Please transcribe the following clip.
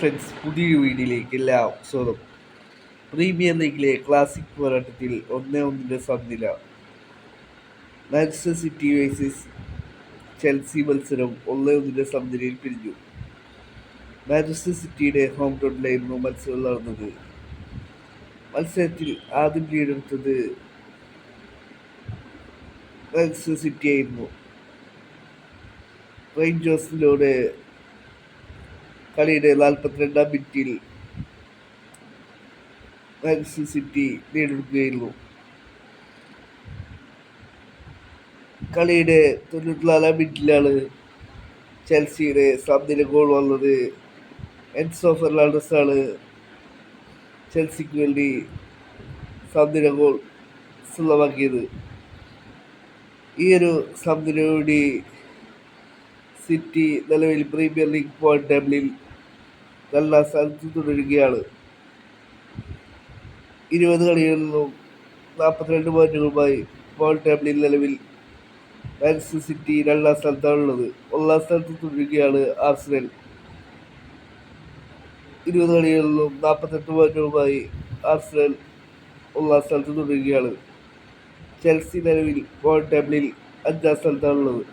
Friends, പുതിയൊരു വീഡിയോയിലേക്ക് എല്ലാം സ്വാഗതം. പ്രീമിയർ ലീഗിലെ ക്ലാസിക് പോരാട്ടത്തിൽ 1-1 സമനില. മാഞ്ചസ്റ്റർ സിറ്റി വേഴ്സസ് ചെൽസി മത്സരം 1-1 സമനിലയിൽ പിരിഞ്ഞു. മാഞ്ചസ്റ്റർ സിറ്റിയുടെ ഹോം ഗ്രൗണ്ടിലായിരുന്നു മത്സരം നടന്നത്. മത്സരത്തിൽ ആദ്യം ലീഡെടുത്തത് മാഞ്ചസ്റ്റർ സിറ്റി ആയിരുന്നു. റെയിൻ ജോസിലൂടെ കളിയുടെ 42-ാം മിനിറ്റിൽ മാഞ്ചസ്റ്റർ സിറ്റി നേടിയെടുക്കുകയായിരുന്നു. കളിയുടെ 94-ാം മിനിറ്റിലാണ് ചെൽസിയുടെ സമനില ഗോൾ വന്നത്. എൻസോ ഫെർണാണ്ടസ് ആണ് ചെൽസിക്ക് വേണ്ടി സമനില ഗോൾ സ്വന്തമാക്കിയത്. ഈ ഒരു സമനിലയോടെ സിറ്റി നിലവിൽ പ്രീമിയർ ലീഗ് പോയിന്റ് ടേബിളിൽ 2-ാം സ്ഥാനത്ത് തുടരുകയാണ്. 20 കളികളിൽ നിന്നും 42 പോയിന്റുകളുമായി പോയിന്റ് ടേബിളിൽ നിലവിൽ മാഞ്ചസ്റ്റർ സിറ്റി 2-ാം സ്ഥാനത്താണുള്ളത്. 1-ാം സ്ഥാനത്ത് തുടരുകയാണ് ആർസണൽ. 20 കളികളിൽ നിന്നും 48 പോയിന്റുകളുമായി ആർസണൽ 1-ാം സ്ഥാനത്ത് തുടരുകയാണ്. ചെൽസി നിലവിൽ പോയിന്റ് ടേബിളിൽ 5-ാം സ്ഥാനത്താണുള്ളത്.